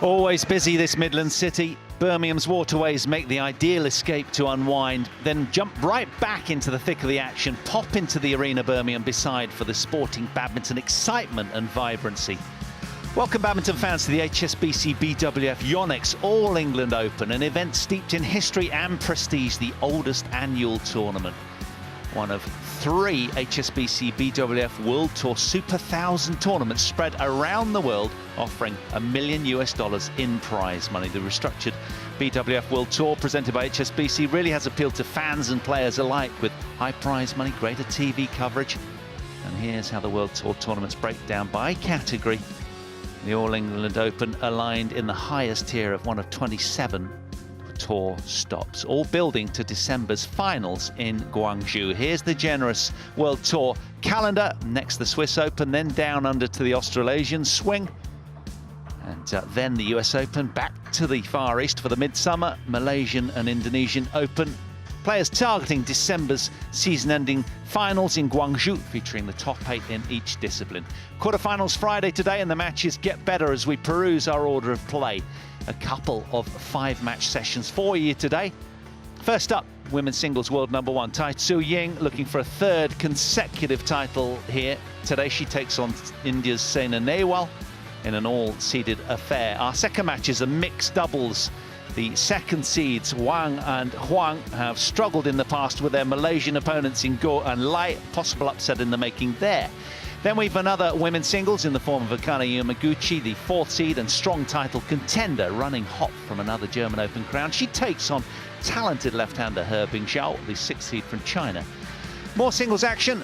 Always busy, this Midland city. Birmingham's waterways make the ideal escape to unwind, then jump right back into the thick of the action, pop into the arena Birmingham beside for the sporting badminton excitement and vibrancy. Welcome, badminton fans, to the HSBC BWF Yonex All England Open, an event steeped in history and prestige, the oldest annual tournament. One of 3 HSBC BWF World Tour Super 1000 tournaments spread around the world, offering $1 million in prize money. The restructured BWF World Tour presented by HSBC really has appealed to fans and players alike, with high prize money, greater TV coverage. And here's how the World Tour tournaments break down by category. The All England Open aligned in the highest tier of one of 27 tour stops, all building to December's finals in Guangzhou. Here's the generous World Tour calendar. Next, the Swiss Open, then down under to the Australasian swing, and then the US Open, back to the Far East for the midsummer Malaysian and Indonesian Open. Players targeting December's season-ending finals in Guangzhou, featuring the top 8 in each discipline. Quarterfinals Friday today, and the matches get better as we peruse our order of play. A couple of 5-match sessions for you today. First up, women's singles world #1, TAI Tzu Ying, looking for a 3rd consecutive title here. Today she takes on India's Saina NEHWAL in an all-seeded affair. Our second match is a mixed doubles. The second seeds, Wang and Huang, have struggled in the past with their Malaysian opponents in Go and Lai. Possible upset in the making there. Then we've another women's singles in the form of Akane Yamaguchi, the 4th seed and strong title contender, running hot from another German Open crown. She takes on talented left-hander He Bingzhou, the 6th seed from China. More singles action.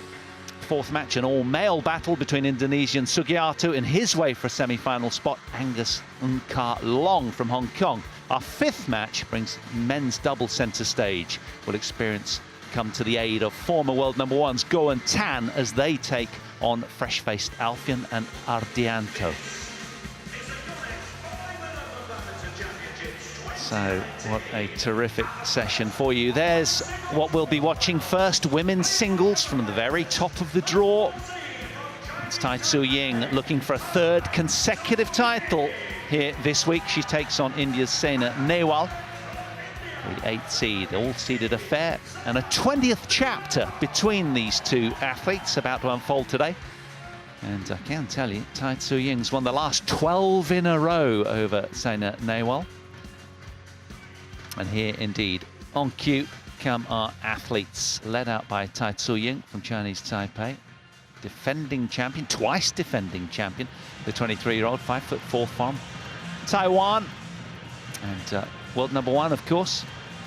4th match, an all-male battle between Indonesian Sugiarto in his way for a semi-final spot, Angus Nkar Long from Hong Kong. Our 5th match brings men's double centre stage. We'll experience come to the aid of former world #1s Go and Tan as they take on fresh-faced Alfian and Ardianto. So what a terrific session for you. There's what we'll be watching first, women's singles from the very top of the draw. It's TAI Tzu Ying looking for a 3rd consecutive title here this week. She takes on India's Saina NEHWAL, the 8th seed, all-seeded affair, and a 20th chapter between these two athletes about to unfold today. And I can tell you, TAI Tzu Ying's won the last 12 in a row over Saina NEHWAL. And here, indeed, on cue come our athletes, led out by TAI Tzu Ying from Chinese Taipei, defending champion, twice defending champion, the 23-year-old, 5'4" from Taiwan, and world #1, of course.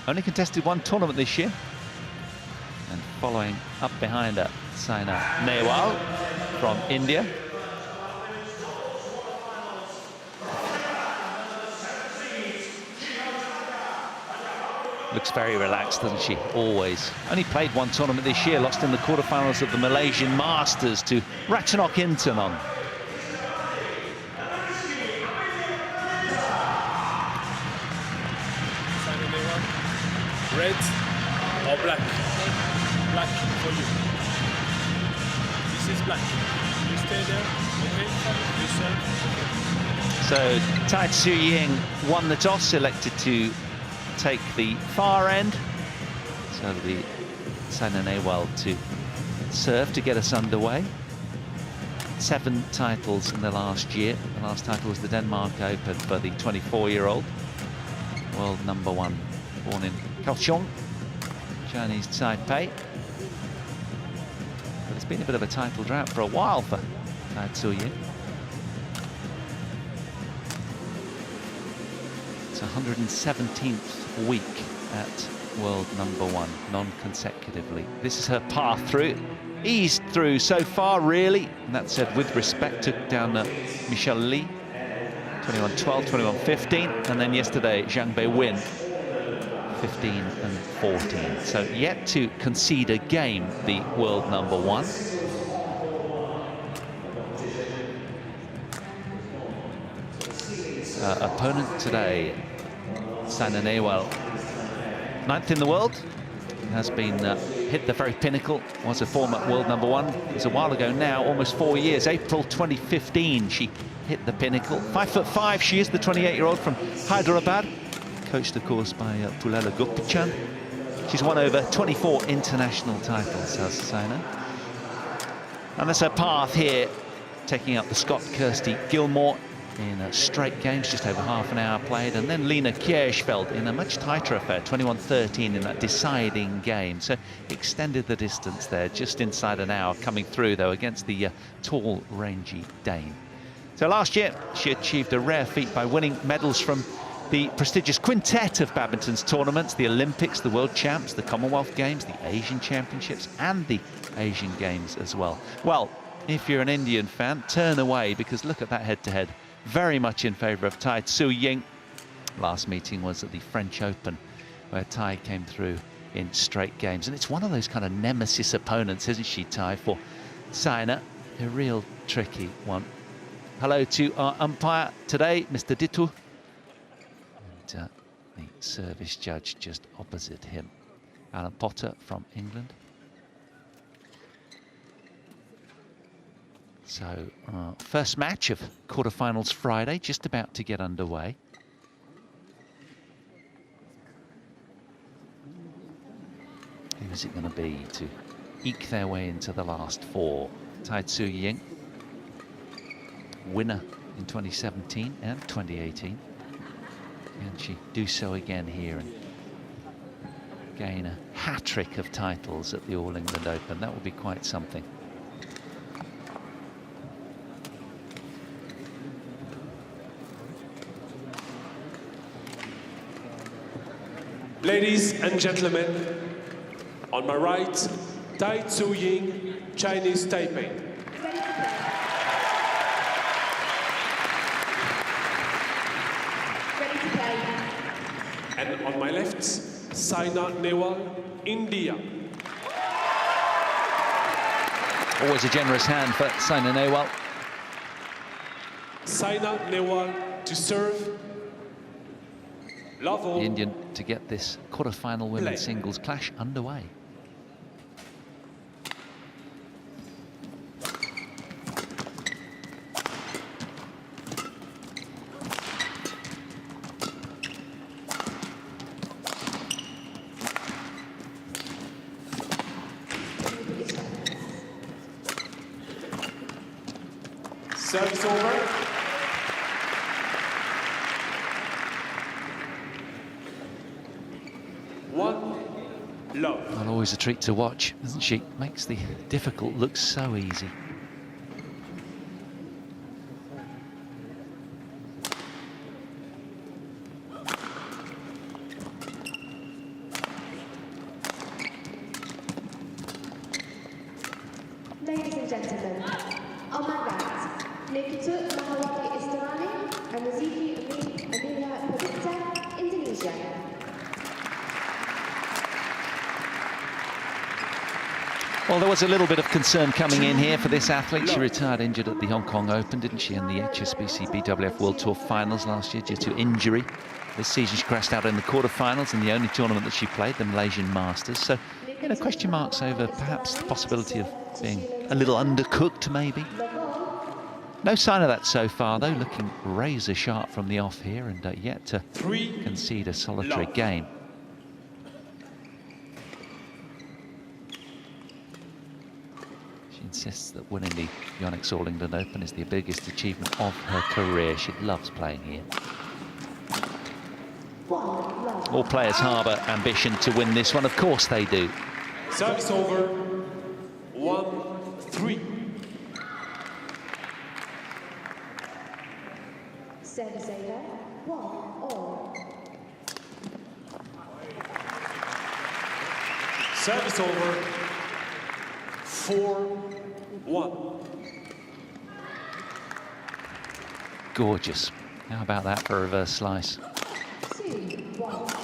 Only contested 1 tournament this year. And following up behind her, Saina NEHWAL from India. Looks very relaxed, doesn't she? Always. Only played 1 tournament this year, lost in the quarterfinals of the Malaysian Masters to Ratchanok Intanon. Red or black? Black for you. This is black. You stay there, okay? This side, okay. So TAI Tzu Ying won the toss, elected to take the far end. So it'll be Saina NEHWAL to serve to get us underway. 7 titles in the last year. The last title was the Denmark Open for the 24-year-old. World #1, born in Kaohsiung, Chinese Taipei. But it's been a bit of a title drought for a while for TAI Tzu Ying. It's 117th week at world #1, non-consecutively. This is her path through. Eased through so far, really. And that said, with respect, took down Michelle Lee, 21-12, 21-15, and then yesterday, Zhang Bei-Win, 15 and 14. So yet to concede a game, the world #1. Opponent today, Saina NEHWAL, 9th in the world, has been hit the very pinnacle, was a former world #1. It was a while ago now, almost 4 years. April 2015, she hit the pinnacle. 5'5", she is the 28-year-old from Hyderabad, coached, of course, by Pulela Gupichan. She's won over 24 international titles, has Saina. And that's her path here, taking up the Scot Kirsty Gilmore in straight games, just over half an hour played, and then Lena Kierschfeld in a much tighter affair, 21-13 in that deciding game. So extended the distance there, just inside an hour, coming through though against the tall, rangy Dane. So last year she achieved a rare feat by winning medals from the prestigious quintet of badminton's tournaments, the Olympics, the World Champs, the Commonwealth Games, the Asian Championships and the Asian Games as well. Well, if you're an Indian fan, turn away, because look at that head-to-head. Very much in favour of TAI Tzu Ying. Last meeting was at the French Open, where TAI came through in straight games. And it's one of those kind of nemesis opponents, isn't she, TAI, for Saina? A real tricky one. Hello to our umpire today, Mr. Dittu. And the service judge just opposite him, Alan Potter from England. So, first match of quarterfinals Friday, just about to get underway. Who is it going to be to eke their way into the last four? TAI Tzu Ying, winner in 2017 and 2018. Can she do so again here and gain a hat-trick of titles at the All England Open? That would be quite something. Ladies and gentlemen, on my right, TAI Tzu Ying, Chinese Taipei. Ready to play. And on my left, Saina NEHWAL, India. Always a generous hand for Saina NEHWAL. Saina NEHWAL to serve. Love all. The Indian to get this quarter-final women's singles clash underway. Service over. Love. Well, always a treat to watch, isn't she? Makes the difficult look so easy. Ladies and gentlemen, on my right, Nikitu Mahawati Istarani and Riziki Amelia Pavitra, Indonesia. Well, there was a little bit of concern coming in here for this athlete. She retired injured at the Hong Kong Open, didn't she, in the HSBC BWF World Tour finals last year due to injury. This season she crashed out in the quarterfinals in the only tournament that she played, the Malaysian Masters. So, you know, question marks over perhaps the possibility of being a little undercooked, maybe. No sign of that so far, though, looking razor sharp from the off here and yet to concede a solitary game. She insists that winning the Yonex All England Open is the biggest achievement of her career. She loves playing here. All players harbour ambition to win this one, of course they do. Service over. 1-3. Service over. 1-all. Service over. 4-1. Gorgeous. How about that for a reverse slice? 2-1.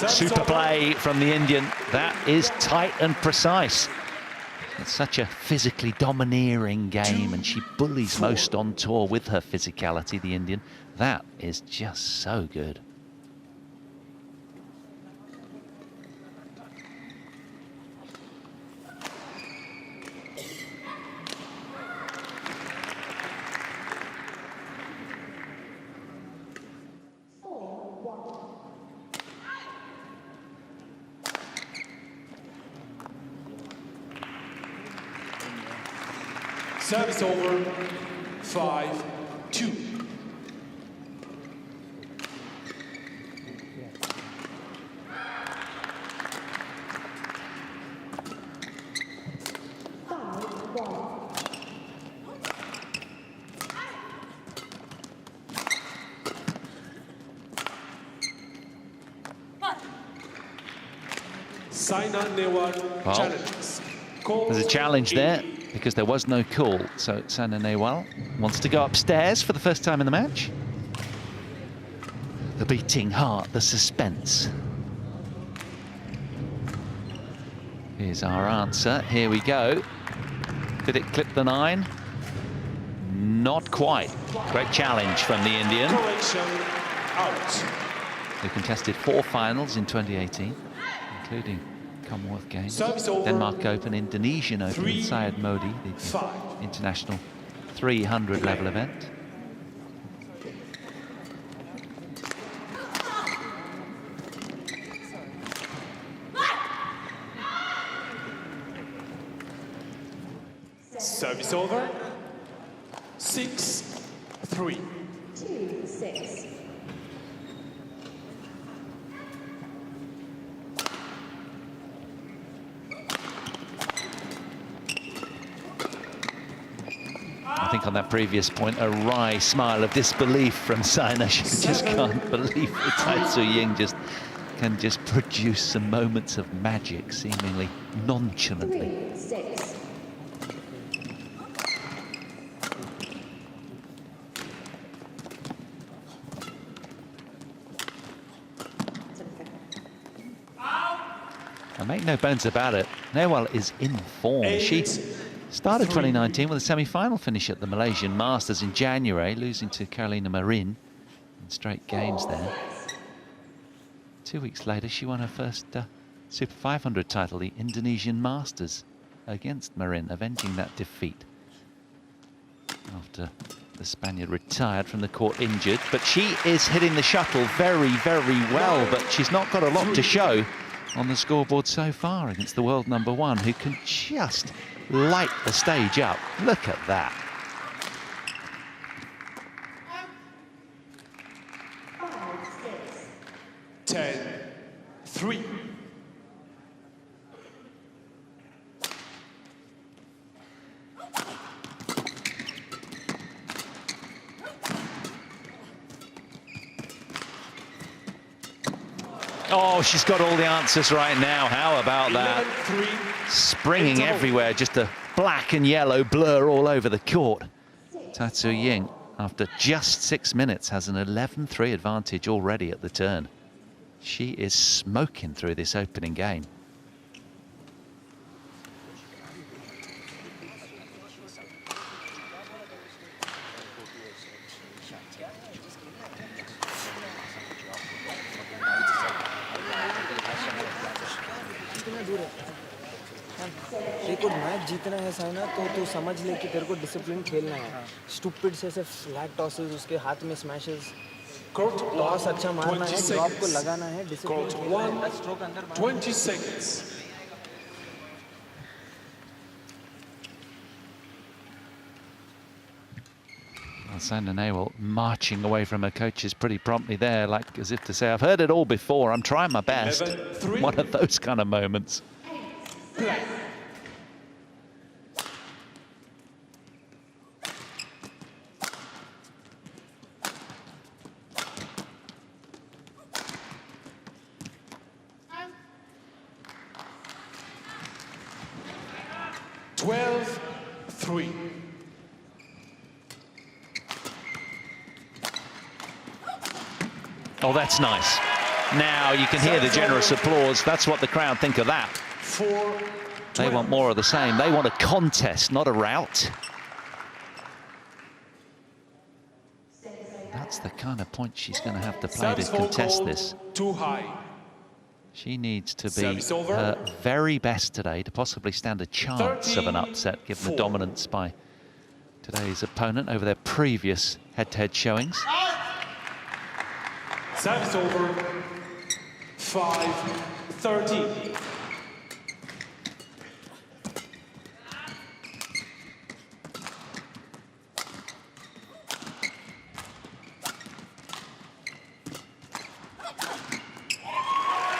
Super play from the Indian. That is tight and precise. It's such a physically domineering game, and she bullies most on tour with her physicality, the Indian. That is just so good. Service over, 5-2. Saina NEHWAL challenges. There's a challenge there, because there was no call. So Saina NEHWAL wants to go upstairs for the first time in the match. The beating heart, the suspense. Here's our answer. Here we go. Did it clip the 9? Not quite. Great challenge from the Indian, who contested 4 finals in 2018, including Commonwealth Games, Denmark Open, Indonesian Open, with Syed Modi, the international 300 level event. Service over, 6-3. 2-6. I think on that previous point, a wry smile of disbelief from Saina. She just can't believe that TAI Tzu Ying can just produce some moments of magic, seemingly nonchalantly. 3-6. I make no bones about it, NEHWAL is in form. She started 2019 with a semi-final finish at the Malaysian Masters in January, losing to Carolina Marin in straight games there. 2 weeks later, she won her first Super 500 title, the Indonesian Masters, against Marin, avenging that defeat after the Spaniard retired from the court injured. But she is hitting the shuttle very, very well, but she's not got a lot to show on the scoreboard so far against the world #1, who can just light the stage up. Look at that. 10-3. Oh, she's got all the answers right now. How about that? 11-3. Springing everywhere, just a black and yellow blur all over the court. TAI Tzu Ying, after just 6 minutes, has an 11-3 advantage already at the turn. She is smoking through this opening game. देखो match जीतना है साइना तो तू समझ ले कि तेरे को डिसिप्लिन खेलना है स्टूपिड से ऐसे फ्लैग टॉसेस उसके हाथ में स्मैशेस टॉस अच्छा मारना है ड्रॉप को लगाना है डिसिप्लिन खेलना है स्ट्रोक अंदर 20 seconds. Saina NEHWAL marching away from her coaches pretty promptly there, like as if to say, I've heard it all before, I'm trying my best. 11-3. One of those kind of moments. Play. Three. Oh, that's nice. Now you can hear the generous applause. That's what the crowd think of that. 4-2. They want more of the same. They want a contest, not a rout. That's the kind of point she's going to have to play to contest this. Too high. She needs to be her very best today to possibly stand a chance of an upset, given the dominance by today's opponent over their previous head-to-head showings. Service over. 5-13.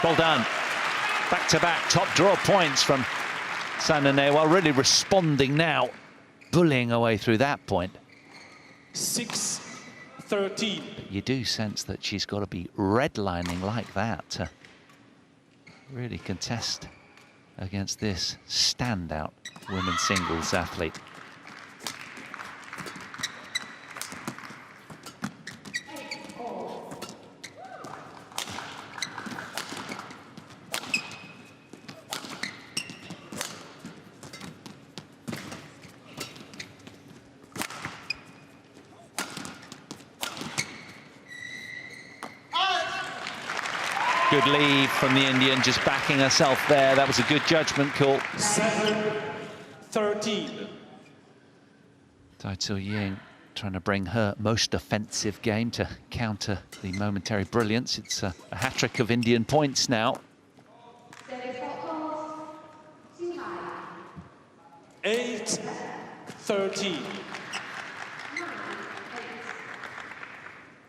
Well done. Back-to-back top draw points from Saina NEHWAL, really responding now, bullying away through that point. 6-13. But you do sense that she's got to be redlining like that to really contest against this standout women's singles athlete. Good lead from the Indian, just backing herself there. That was a good judgment call. 7-13. TAI Tzu Ying trying to bring her most offensive game to counter the momentary brilliance. It's a hat-trick of Indian points now. 8-13.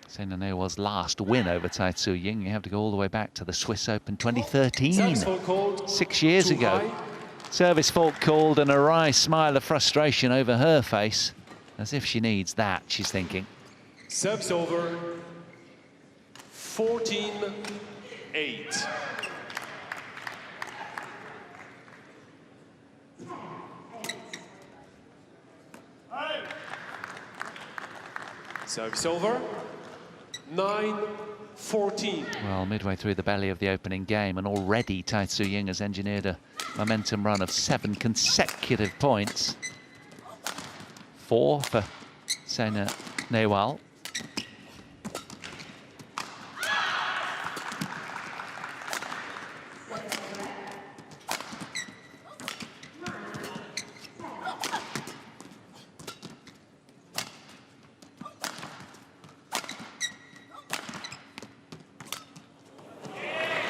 Saina NEHWAL's last win over TAI Tzu Ying. You have to go all the way back to the Swiss Open 2013, 6 years ago. Service fault called and a wry smile of frustration over her face, as if she needs that, she's thinking. Service over. 14-8. Service over. 9-14. Well, midway through the belly of the opening game, and already TAI Tzu Ying has engineered a momentum run of 7 consecutive points. 4 for Saina NEHWAL.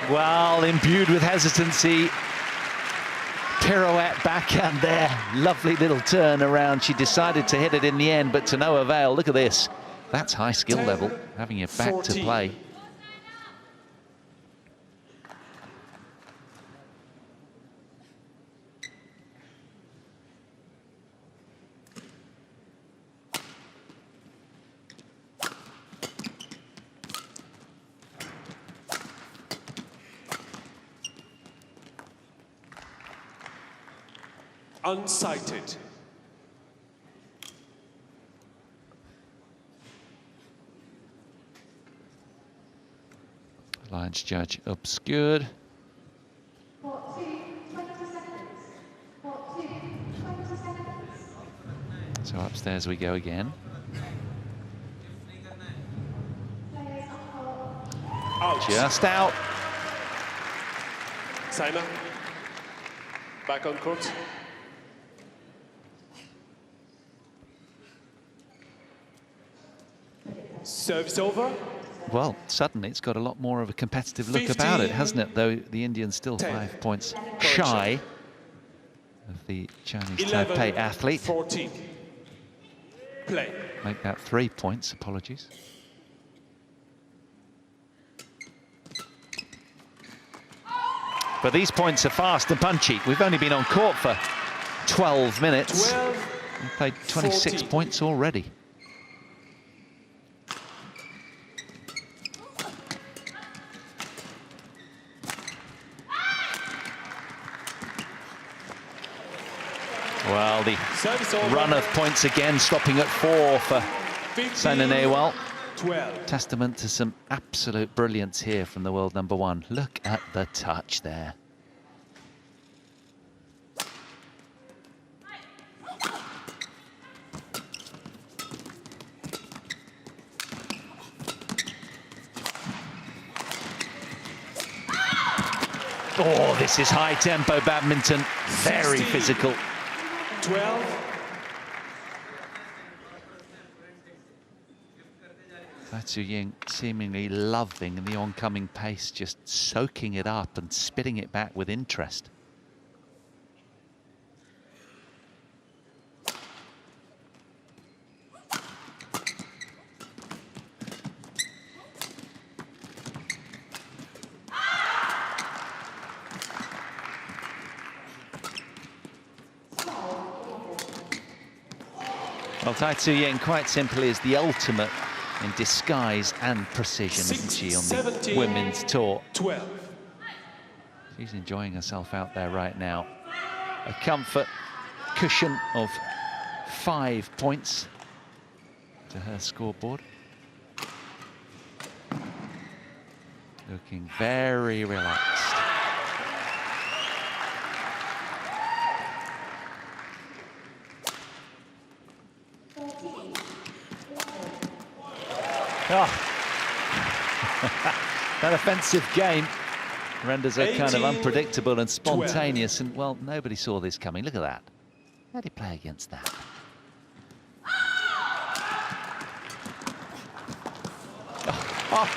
Well, imbued with hesitancy. Pirouette backhand there. Lovely little turn around. She decided to hit it in the end, but to no avail. Look at this. That's high skill level, having your back to play. Unsighted. Lines judge obscured. 20 seconds. 20 seconds. So upstairs we go again. Out. Just out. Saina. Back on court. Service over. Well, suddenly it's got a lot more of a competitive look about it, hasn't it? Though the Indians still 5 points shy of the Chinese Taipei athlete. 14. Play. Make that 3 points, apologies. But these points are fast and punchy. We've only been on court for 12 minutes. We've played 26 14. points already. Well, the run of points again, stopping at 4 for Saina NEHWAL. 12. Testament to some absolute brilliance here from the world #1. Look at the touch there. Oh, this is high-tempo badminton. Very 16, physical. 12. TAI Tzu Ying seemingly loving the oncoming pace, just soaking it up and spitting it back with interest. Well, TAI Tzu Ying quite simply is the ultimate in disguise and precision, isn't she, on the 17, women's tour? 12. She's enjoying herself out there right now. A comfort cushion of 5 points to her scoreboard. Looking very relaxed. Oh. That offensive game renders her kind of 18, unpredictable and spontaneous, and well, nobody saw this coming. Look at that. How do you play against that? Oh.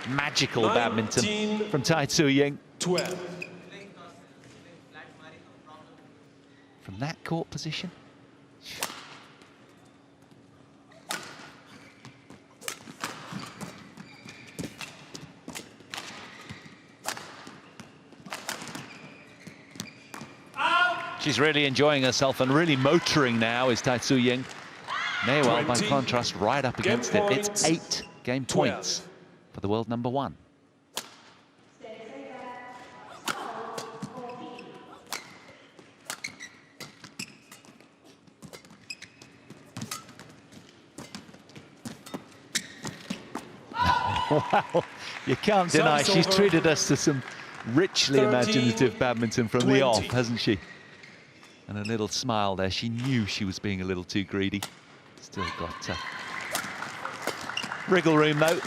Magical 19, badminton from TAI Tzu Ying. 12. From that court position. She's really enjoying herself and really motoring now is TAI Tzu Ying. NEHWAL, by 20, contrast, right up against it. It's 8 game 12. points for the world number 1. Wow, you can't deny she's treated us to some richly 13, imaginative badminton from 20. the off, hasn't she? And a little smile there. She knew she was being a little too greedy. Still got wriggle room though.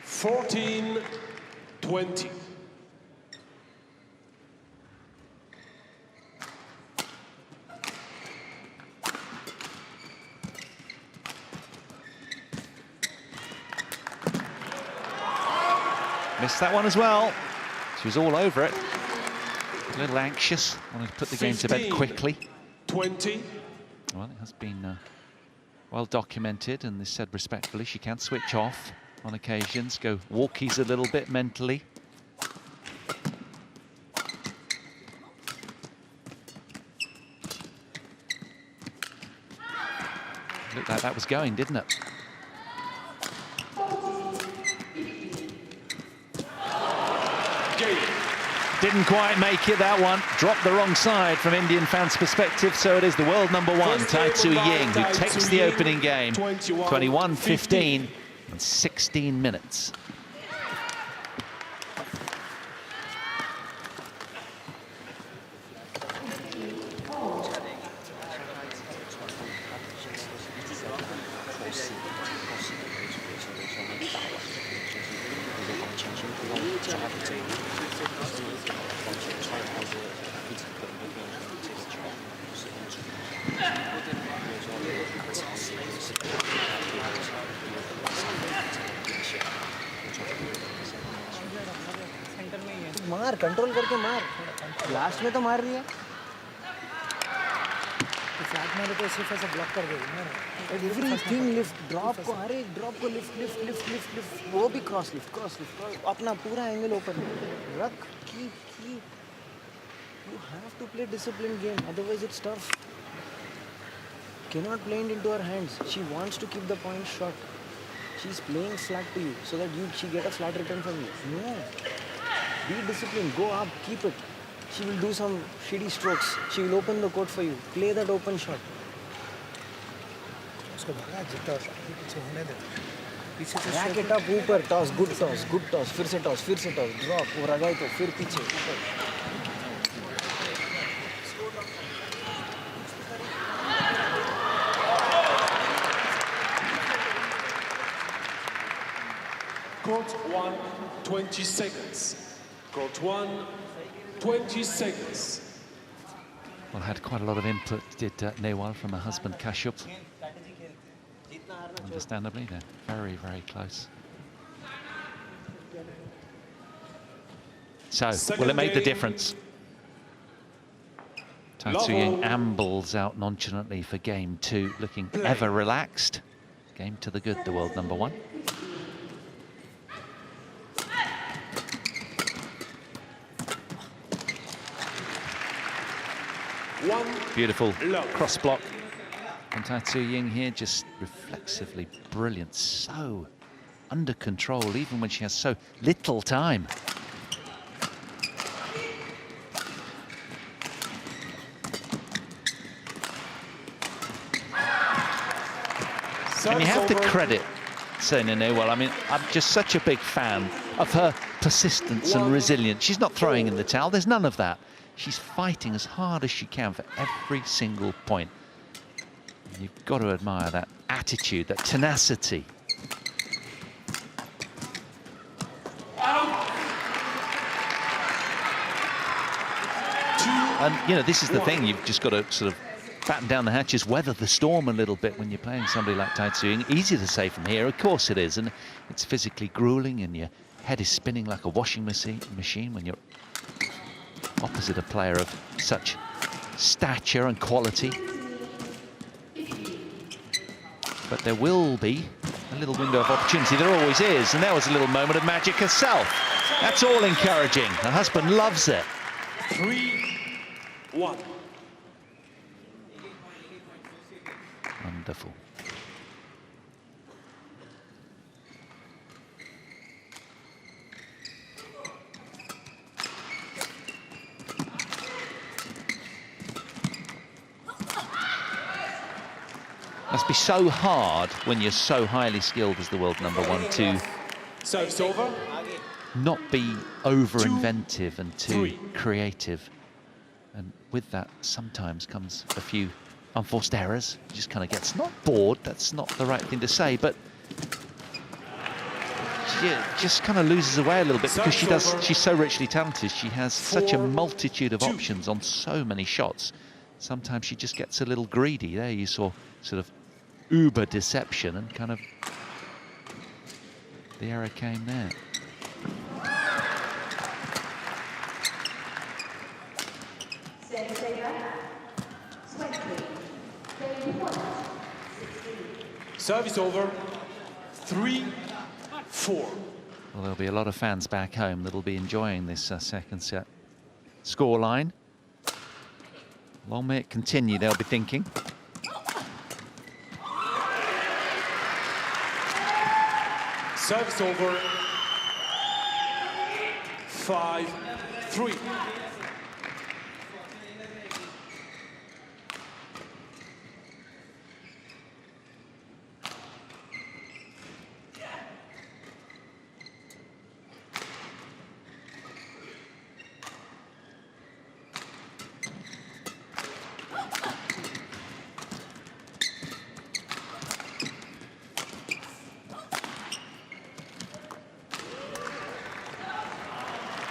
Fourteen, 20. Missed that one as well. She was all over it. A little anxious. Wanted to put the game to bed 15, quickly. 20. Well, it has been well documented, and this said respectfully, she can switch off on occasions, go walkies a little bit mentally. Looked like that was going, didn't it? Didn't quite make it, that one. Dropped the wrong side from Indian fans' perspective, so it is the world number 1, TAI Tzu Ying, who takes the opening game, 21-15 in 16 minutes. मार control करके मार last में तो मार रही है flat मारे तो सिर्फ ऐसा ब्लॉक कर देगी ना एवरीथिंग लिफ्ट ड्रॉप को हर एक ड्रॉप को lift lift lift lift lift वो भी क्रॉस लिफ्ट अपना पूरा एंगल ओपन रख keep you have to play disciplined game, otherwise it's tough. Cannot play it into her hands. She wants to keep the point short. She's playing flat to you so that she get a flat return from you. No. Be disciplined. Go up. Keep it. She will do some shitty strokes. She will open the court for you. Play that open shot. उसको भगा जितना पीछे होने दे पीछे से Rack it up ऊपर toss. Good toss. फिर से toss. Drop. वो रगाई तो फिर पीछे ऊपर Court 1, 20 seconds. Court 1, 20 seconds. Well, had quite a lot of input, did Nehwal, from her husband Kashyap. Understandably, they're very, very close. So, will it make the difference? TAI Tzu Ying ambles out nonchalantly for game 2, looking ever relaxed. Game to the good, the world number 1. Beautiful cross block. And TAI Tzu Ying here, just reflexively brilliant, so under control, even when she has so little time. And you have to credit Saina NEHWAL. I mean, I'm just such a big fan of her persistence and resilience. She's not throwing in the towel, there's none of that. She's fighting as hard as she can for every single point. And you've got to admire that attitude, that tenacity. And, you know, this is the thing, you've just got to sort of batten down the hatches, weather the storm a little bit when you're playing somebody like TAI Tzu Ying. Easy to say from here, of course it is, and it's physically grueling and your head is spinning like a washing machine when you're opposite a player of such stature and quality. But there will be a little window of opportunity, there always is, and there was a little moment of magic herself. That's all encouraging. Her husband loves it. 3-1. Wonderful. Must be so hard when you're so highly skilled as the world number 1 to Service over. not be over-inventive and too creative. And with that sometimes comes a few unforced errors. She just kind of gets not bored, that's not the right thing to say, but she just kind of loses away a little bit because she's so richly talented. She has such a multitude of options on so many shots. Sometimes she just gets a little greedy. There you saw sort of uber deception and kind of the error came there. Service over. 3-4. Well, there'll be a lot of fans back home that'll be enjoying this second set scoreline. Long may it continue, they'll be thinking. Service over. 5-3.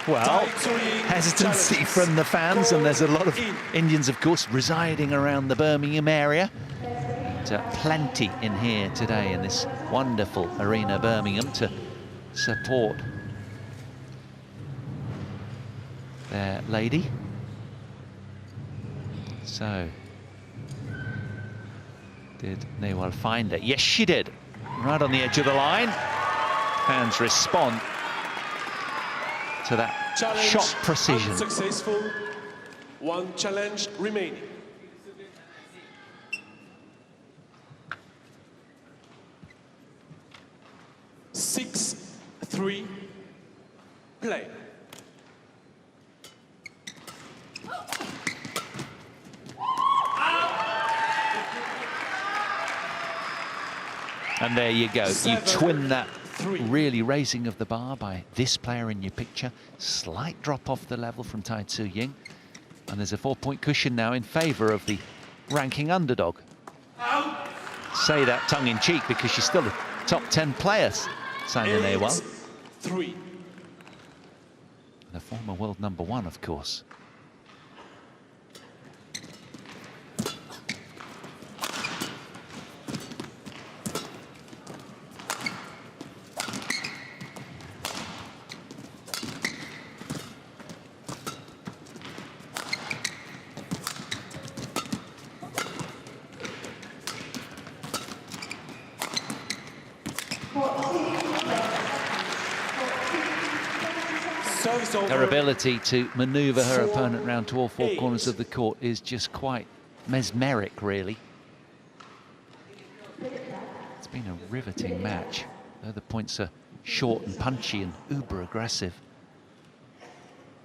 Well, hesitancy from the fans, and there's a lot of Indians, of course, residing around the Birmingham area. But, plenty in here today in this wonderful arena, Birmingham, to support their lady. So, did NEHWAL find it? Yes, she did. Right on the edge of the line. Fans respond to that Challenge shot precision. Unsuccessful. One challenge remaining. Six, 3, play. And there you go. You twin that really raising of the bar by this player in your picture. Slight drop off the level from TAI Tzu Ying. And there's a 4-point cushion now in favour of the ranking underdog. Say that tongue-in-cheek because she's still a top 10 player, Saina NEHWAL. 3. And a former world #1, of course. Her ability to manoeuvre her opponent round to all 4 corners of the court is just quite mesmeric, really. It's been a riveting match, though the points are short and punchy and uber aggressive.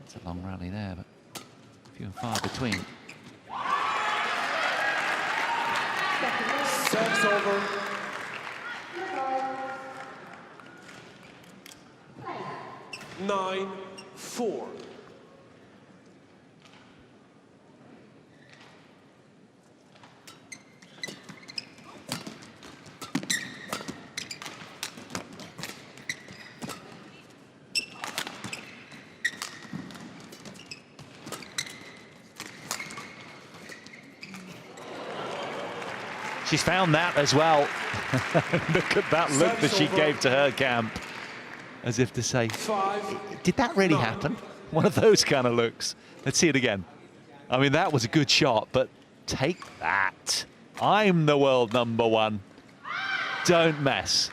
It's a long rally there, but few and far between. Serves over. 9-4. She's found that as well. Look at that look that she gave to her camp. As if to say, did that really happen? One of those kind of looks. Let's see it again. I mean, that was a good shot, but take that. I'm the world #1. Don't mess.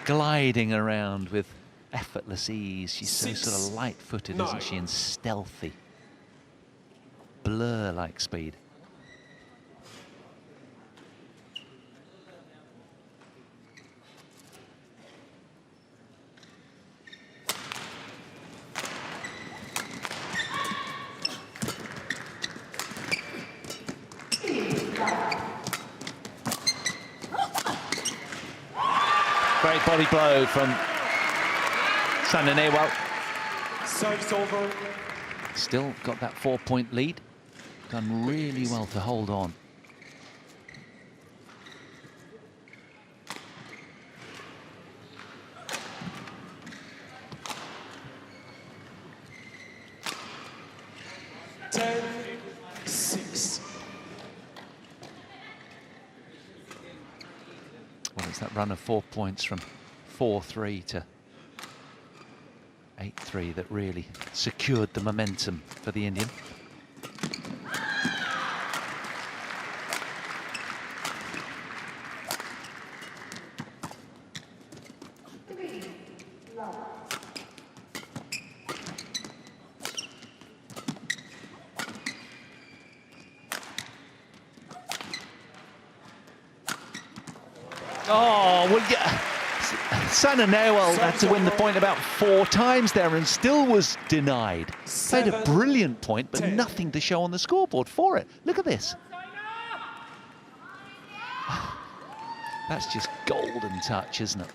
Gliding around with effortless ease. She's so sort of light-footed, isn't she, and stealthy. Blur-like speed. Great body blow from Saina NEHWAL. Serves over. Still got that 4-point lead. Done really well to hold on. Well, it's that run of 4 points from 4-3 to 8-3 that really secured the momentum for the Indian. Oh, well, yeah. Saina NEHWAL had to win the point about 4 times there and still was denied. Played a brilliant point, but nothing to show on the scoreboard for it. Look at this. That's just golden touch, isn't it?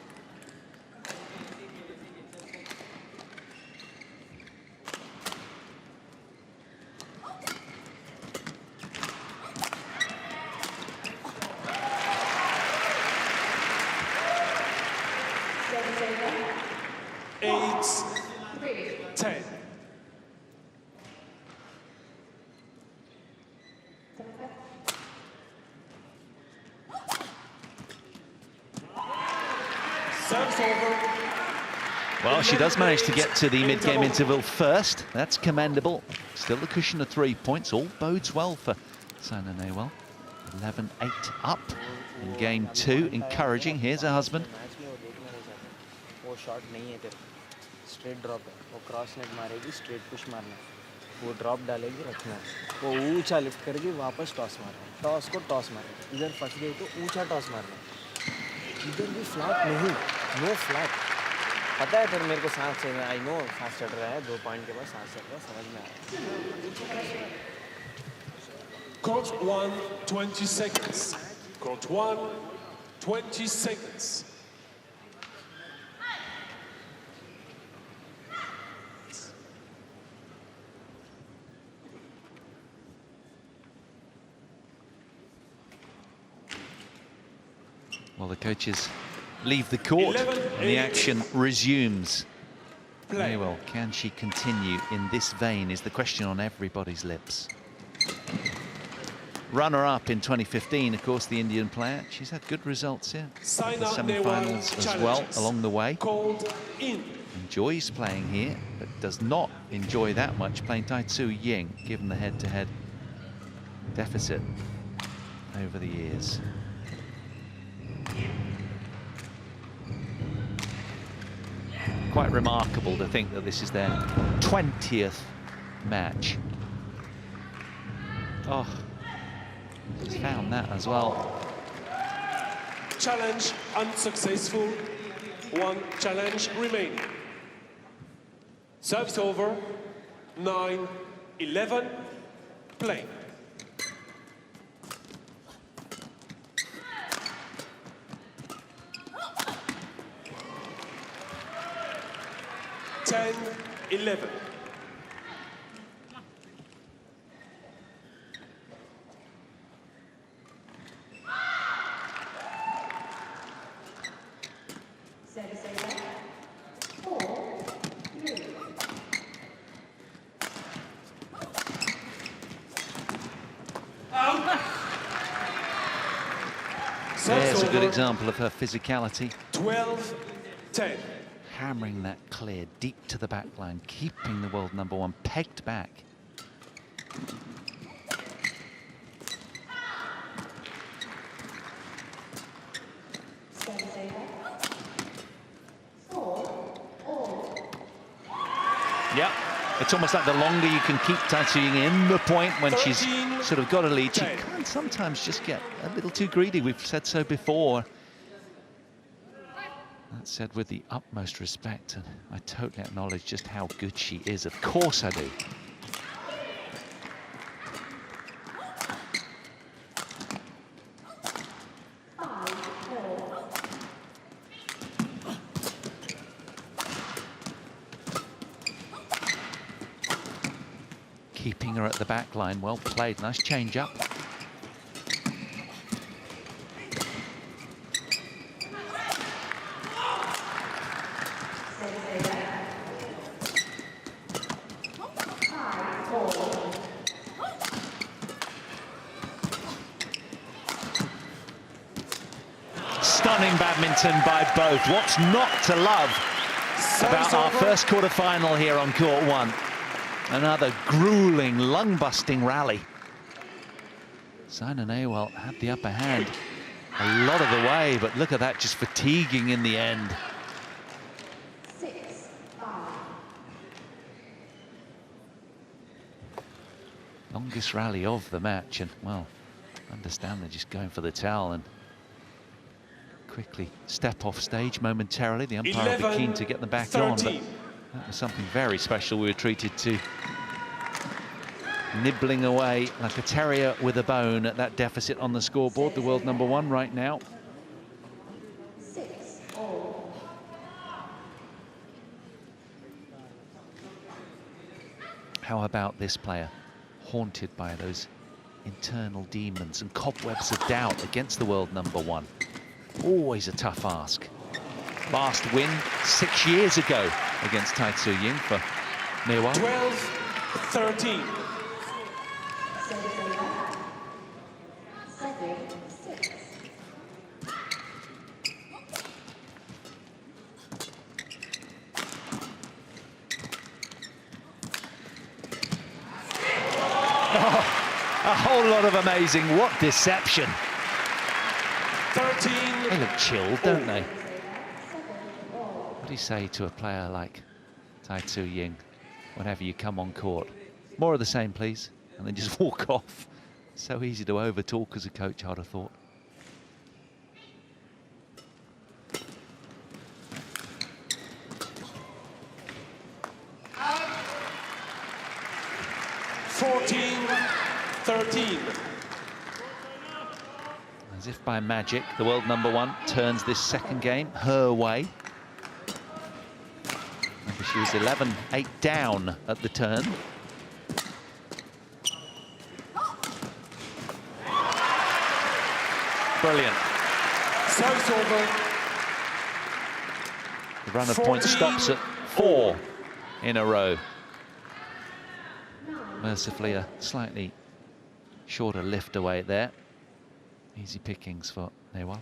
Well, she does manage to get to the mid-game interval first. That's commendable. Still the cushion of 3 points. All bodes well for Saina NEHWAL. 11-8 up in game 2. Encouraging. Here's her husband. वो shot नहीं है तेरे, straight drop है, वो cross net मारेगी, straight push मारना है, वो ड्रॉप डालेगी, रखना है, वो ऊंचा लिफ्ट करेगी, वापस टॉस मारना है, टॉस को टॉस मारना है, इधर फंस गई तो ऊंचा टॉस मारना है, इधर भी फ्लैट नहीं, नो फ्लैट, पता है फिर मेरे को सांस चल रहा है, आई नो सांस चढ़ रहा है, 2 पॉइंट के बाद सांस चल रहा है, समझ में आया। Court 1, 20 seconds. Court 1, 20 seconds. Well, the coaches leave the court and the action resumes. Nehwal, can she continue in this vein is the question on everybody's lips. Runner-up in 2015, of course, the Indian player. She's had good results here. Saina The semi-finals NEHWAL as well challenges. along the way. Called in. Enjoys playing here, but does not enjoy that much playing TAI Tzu Ying, given the head-to-head deficit over the years. Quite remarkable to think that this is their 20th match. Oh, she's found that as well. Challenge unsuccessful. One challenge remaining. Service over. 9-11. Play. Ten, 11. There's a good example of her physicality. 12-10. Hammering that clear deep to the back line, keeping the world number one pegged back. Yeah, it's almost like the longer you can keep TAI Tzu Ying in the point when she's sort of got a lead, she can sometimes just get a little too greedy. We've said so before. That said, with the utmost respect, and I totally acknowledge just how good she is. Of course I do. Keeping her at the back line, well played. Nice change up. Stunning badminton by both. What's not to love about our first quarter-final here on court one? Another grueling, lung-busting rally. Saina NEHWAL had the upper hand a lot of the way, but look at that, just fatiguing in the end. 6-5. Longest rally of the match, and, well, understand they're just going for the towel and quickly step off stage momentarily. The umpire will be keen to get them back on, but that was something very special. We were treated to, nibbling away like a terrier with a bone at that deficit on the scoreboard. The world number one right now. 6-0. How about this player, haunted by those internal demons and cobwebs of doubt against the world number one? Always a tough ask. Last win 6 years ago against TAI Tzu Ying for NEHWAL. 12-13. 7-6. A whole lot of amazing. What deception. 13. They look chilled, don't they? What do you say to a player like TAI Tzu Ying whenever you come on court? More of the same, please, and then just walk off. So easy to overtalk as a coach, I'd have thought. As if by magic, the world number one turns this second game her way. Maybe she was 11-8 down at the turn. Brilliant. Service over. The run of points stops at 4 in a row. Mercifully, a slightly shorter lift away there. Easy pickings for NEHWAL.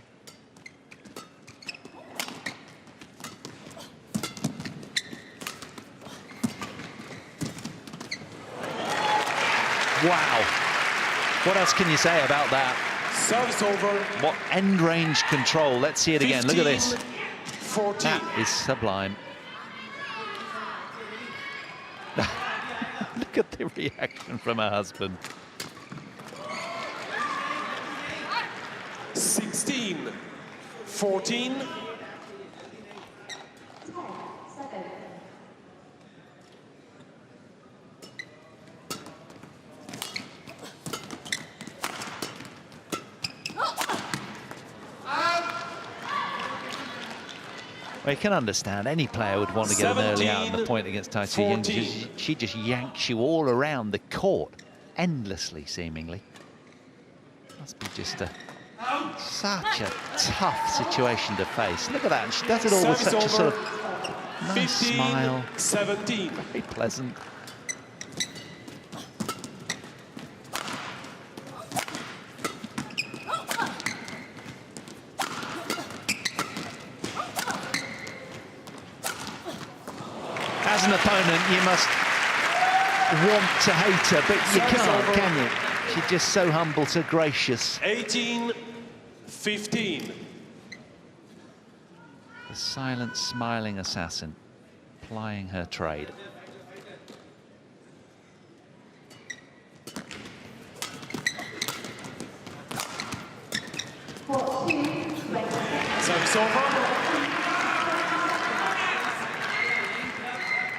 Wow. What else can you say about that? Service over. What end range control. Let's see it again. Look at this. 14. That is sublime. Look at the reaction from her husband. 16, 14. Well, you can understand any player would want to get an early out on the point against TAI Tzu Ying. She just yanks you all around the court, endlessly, seemingly. Must be just such a tough situation to face. Look at that, and she does it all with such a sort of nice 15, smile. 17. Very pleasant. As an opponent, you must want to hate her, but you can't, can you? She's just so humble, so gracious. 18, 15. The silent, smiling assassin, plying her trade. Service over.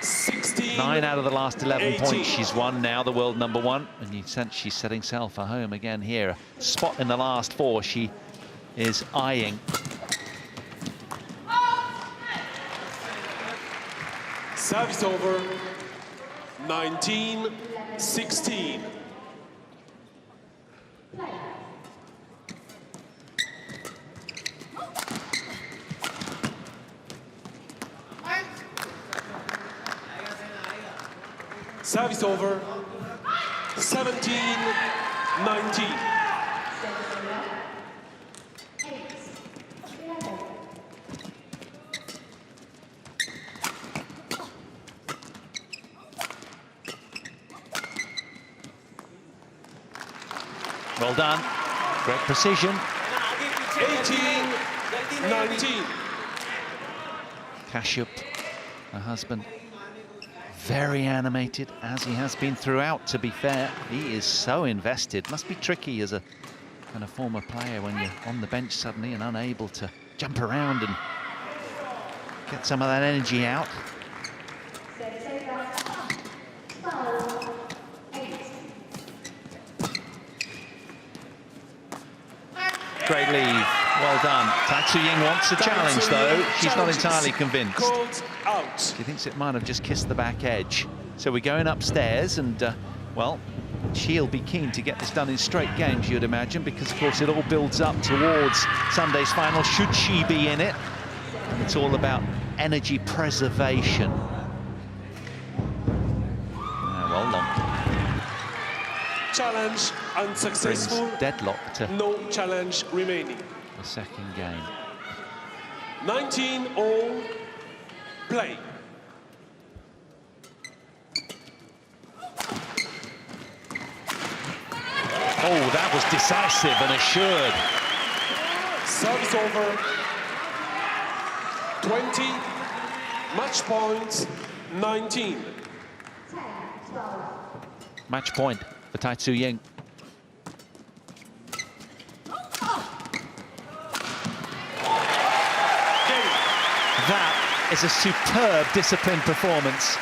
16. 9 out of the last 11 18. points she's won now, the world #1. And you sense she's setting Self a home again here. A spot in the last 4 she is eyeing. Service over. 19, 16. Service over. 17, 19. Well done. Great precision. 18, 19. Kashyap, her husband, very animated, as he has been throughout, to be fair. He is so invested. Must be tricky as a kind of former player when you're on the bench suddenly and unable to jump around and get some of that energy out. Great leave. Well done. TAI Tzu Ying wants a challenge, though. She's not entirely convinced. Out. She thinks it might have just kissed the back edge. So we're going upstairs, and, well, she'll be keen to get this done in straight games, you'd imagine, because, of course, it all builds up towards Sunday's final, should she be in it. And it's all about energy preservation. Well, long. Challenge unsuccessful. Brings deadlock to No challenge remaining. the second game. 19 all. Play. Oh, that was decisive and assured. Service over. 20. Match point. 19. Match point for TAI Tzu Ying. That is a superb disciplined performance.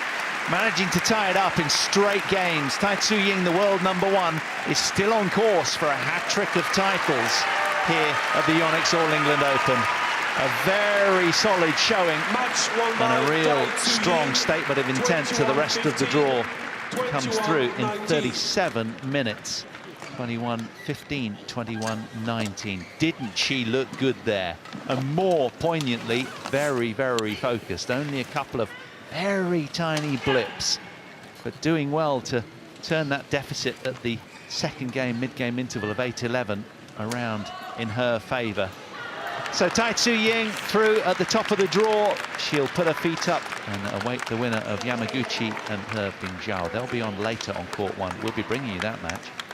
Managing to tie it up in straight games. TAI Tzu Ying, the world #1, is still on course for a hat-trick of titles here at the Yonex All England Open. A very solid showing and a real strong statement of intent to the rest of the draw comes through in 37 minutes. 21-15, 21-19. Didn't she look good there? And more poignantly, very, very focused. Only a couple of very tiny blips, but doing well to turn that deficit at the second game, mid-game interval of 8-11 around in her favour. So TAI Tzu Ying through at the top of the draw. She'll put her feet up and await the winner of Yamaguchi and her Bing Zhao. They'll be on later on court one. We'll be bringing you that match.